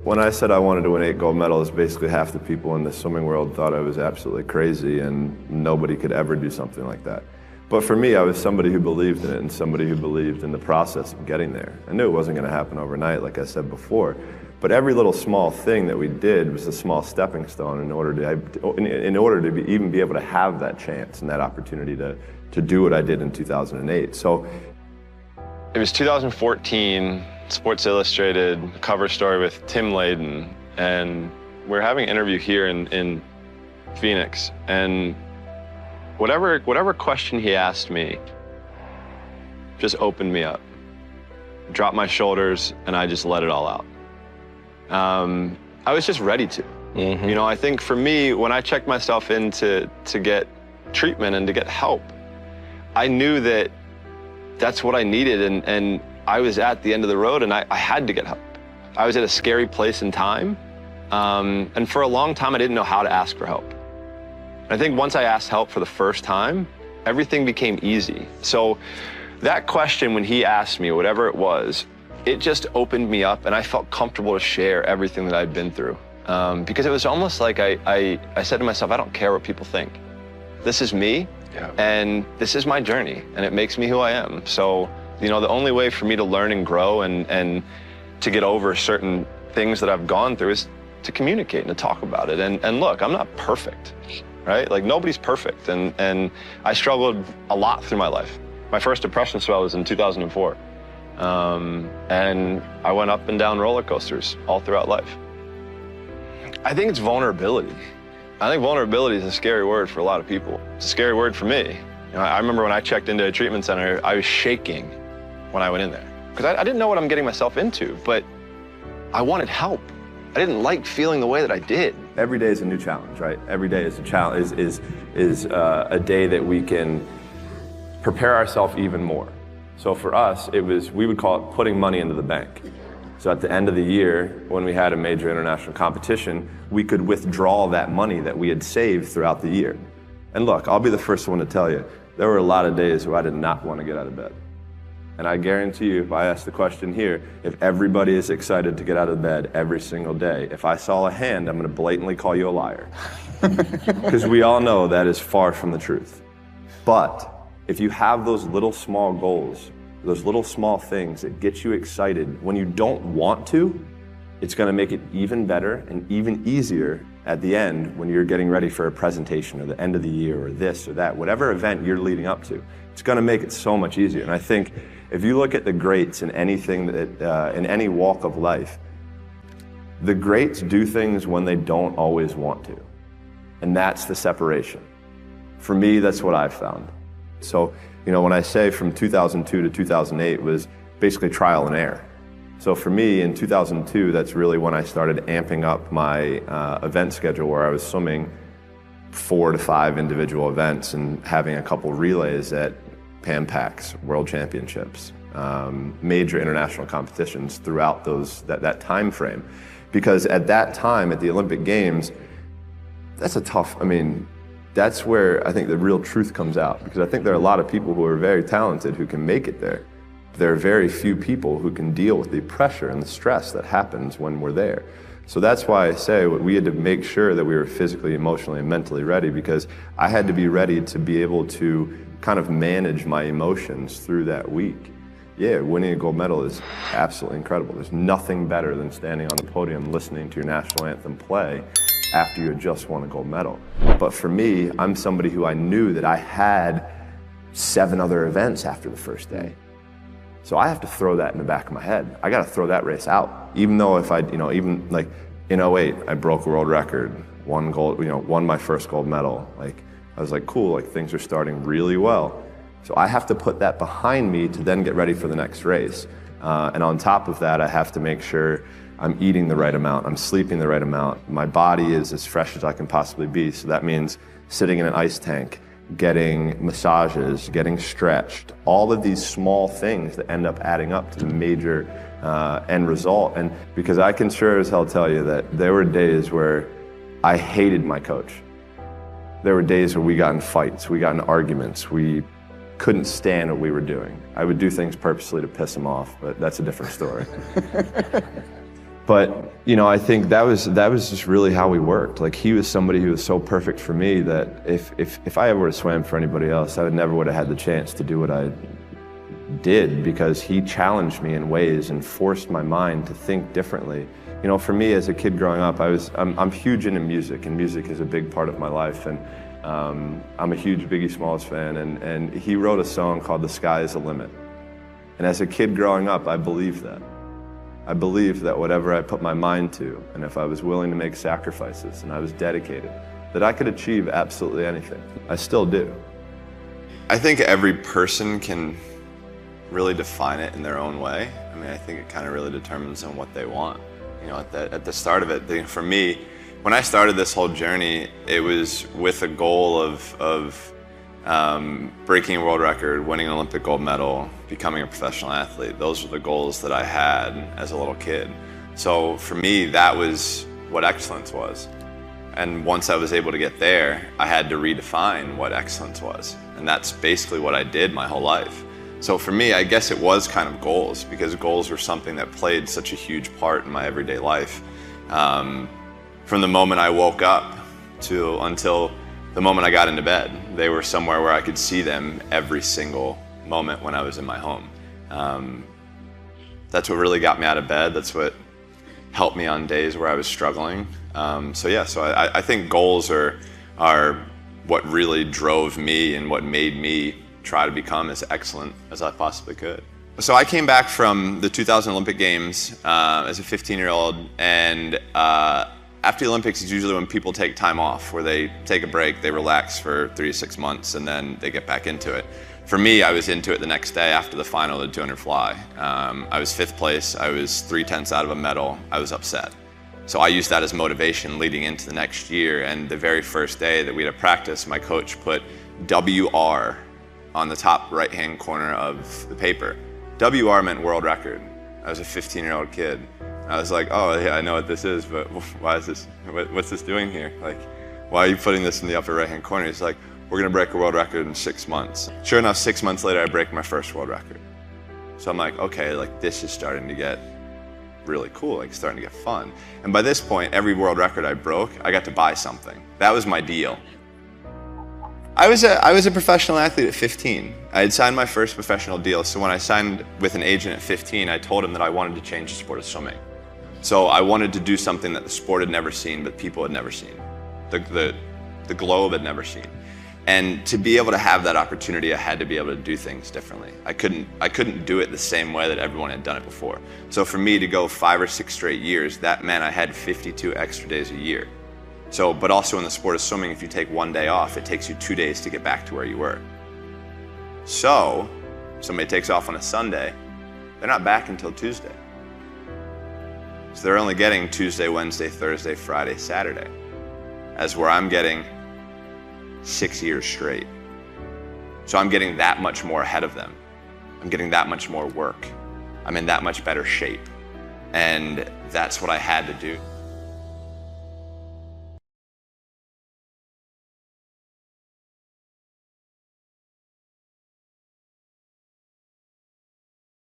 When I said I wanted to win 8 gold medals, basically half the people in the swimming world thought I was absolutely crazy and nobody could ever do something like that. But for me, I was somebody who believed in it and somebody who believed in the process of getting there. I knew it wasn't going to happen overnight, like I said before, but every little small thing that we did was a small stepping stone in order to even be able to have that chance and that opportunity to do what I did in 2008. So it was 2014, Sports Illustrated cover story with Tim Layden, and we're having an interview here in Phoenix, and whatever question he asked me just opened me up, dropped my shoulders, and I just let it all out. I was just ready to. Mm-hmm. You know, I think for me, when I checked myself in to get treatment and to get help, I knew that that's what I needed, and I was at the end of the road, and I had to get help. I was at a scary place in time, and for a long time I didn't know how to ask for help. I think once I asked help for the first time, everything became easy. So that question, when he asked me, whatever it was, it just opened me up, and I felt comfortable to share everything that I'd been through. Because it was almost like I said to myself, I don't care what people think. This is me, and this is my journey, and it makes me who I am. So, you know, the only way for me to learn and grow and to get over certain things that I've gone through is to communicate and to talk about it. And look, I'm not perfect, right? Like, nobody's perfect, and I struggled a lot through my life. My first depression spell was in 2004. And I went up and down roller coasters all throughout life. I think it's vulnerability. I think vulnerability is a scary word for a lot of people. It's a scary word for me. You know, I remember when I checked into a treatment center, I was shaking when I went in there. Because I didn't know what I'm getting myself into, but I wanted help. I didn't like feeling the way that I did. Every day is a new challenge, right? Every day is a challenge, is a day that we can prepare ourselves even more. So for us, we would call it putting money into the bank. So at the end of the year, when we had a major international competition, we could withdraw that money that we had saved throughout the year. And look, I'll be the first one to tell you, there were a lot of days where I did not want to get out of bed. And I guarantee you, if I ask the question here, if everybody is excited to get out of bed every single day, if I saw a hand, I'm going to blatantly call you a liar. Because we all know that is far from the truth. But if you have those little small goals, those little small things that get you excited when you don't want to, it's going to make it even better and even easier at the end when you're getting ready for a presentation or the end of the year or this or that, whatever event you're leading up to. It's going to make it so much easier. And I think if you look at the greats in anything that, in any walk of life, the greats do things when they don't always want to. And that's the separation. For me, that's what I've found. So, you know, when I say from 2002 to 2008 was basically trial and error. So for me, in 2002, that's really when I started amping up my event schedule, where I was swimming 4 to 5 individual events and having a couple relays at Pan Pacs, World Championships, major international competitions throughout that time frame. Because at that time, at the Olympic Games, that's a tough, that's where I think the real truth comes out, because I think there are a lot of people who are very talented who can make it there. There are very few people who can deal with the pressure and the stress that happens when we're there. So that's why I say we had to make sure that we were physically, emotionally, and mentally ready, because I had to be ready to be able to kind of manage my emotions through that week. Yeah, winning a gold medal is absolutely incredible. There's nothing better than standing on the podium listening to your national anthem play after you had just won a gold medal. But for me, I'm somebody who I knew that I had 7 other events after the first day. So I have to throw that in the back of my head. I got to throw that race out. Even though if I, even like in 08, I broke a world record, won my first gold medal. Like, I was like, cool, like things are starting really well. So I have to put that behind me to then get ready for the next race. And on top of that, I have to make sure I'm eating the right amount, I'm sleeping the right amount, my body is as fresh as I can possibly be. So that means sitting in an ice tank, getting massages, getting stretched, all of these small things that end up adding up to the major end result. And because I can sure as hell tell you that there were days where I hated my coach. There were days where we got in fights, we got in arguments, we couldn't stand what we were doing. I would do things purposely to piss him off, but that's a different story. But, you know, I think that was just really how we worked. Like, he was somebody who was so perfect for me that if I ever would have swam for anybody else, I never would have had the chance to do what I did, because he challenged me in ways and forced my mind to think differently. You know, for me as a kid growing up, I'm huge into music, and music is a big part of my life. And I'm a huge Biggie Smalls fan, and he wrote a song called "The Sky Is the Limit." And as a kid growing up, I believed that. I believed that whatever I put my mind to, and if I was willing to make sacrifices and I was dedicated, that I could achieve absolutely anything. I still do. I think every person can really define it in their own way. I mean, I think it kind of really determines on what they want. You know, at the start of it, for me, when I started this whole journey, it was with a goal of breaking a world record, winning an Olympic gold medal, becoming a professional athlete. Those were the goals that I had as a little kid. So for me, that was what excellence was. And once I was able to get there, I had to redefine what excellence was. And that's basically what I did my whole life. So for me, I guess it was kind of goals, because goals were something that played such a huge part in my everyday life. From the moment I woke up until the moment I got into bed, they were somewhere where I could see them every single moment when I was in my home. That's what really got me out of bed. That's what helped me on days where I was struggling. So I think goals are what really drove me and what made me try to become as excellent as I possibly could. So I came back from the 2000 Olympic Games as a 15-year-old, and after the Olympics is usually when people take time off, where they take a break, they relax for 3 to 6 months, and then they get back into it. For me, I was into it the next day after the final of the 200 fly. I was 5th place, I was 3/10 out of a medal, I was upset. So I used that as motivation leading into the next year, and the very first day that we had a practice, my coach put WR on the top right-hand corner of the paper. WR meant world record. I was a 15-year-old kid. I was like, oh yeah, I know what this is, but why is this, what's this doing here? Like, why are you putting this in the upper right-hand corner? He's like, we're gonna break a world record in 6 months. Sure enough, 6 months later, I break my first world record. So I'm like, okay, like this is starting to get really cool, like starting to get fun. And by this point, every world record I broke, I got to buy something. That was my deal. I was a professional athlete at 15. I had signed my first professional deal, so when I signed with an agent at 15, I told him that I wanted to change the sport of swimming. So I wanted to do something that the sport had never seen, but people had never seen. The globe had never seen. And to be able to have that opportunity, I had to be able to do things differently. I couldn't do it the same way that everyone had done it before. So for me to go 5 or 6 straight years, that meant I had 52 extra days a year. So, but also in the sport of swimming, if you take 1 day off, it takes you 2 days to get back to where you were. So, if somebody takes off on a Sunday, they're not back until Tuesday. So they're only getting Tuesday, Wednesday, Thursday, Friday, Saturday, as where I'm getting 6 years straight. So I'm getting that much more ahead of them. I'm getting that much more work. I'm in that much better shape. And that's what I had to do.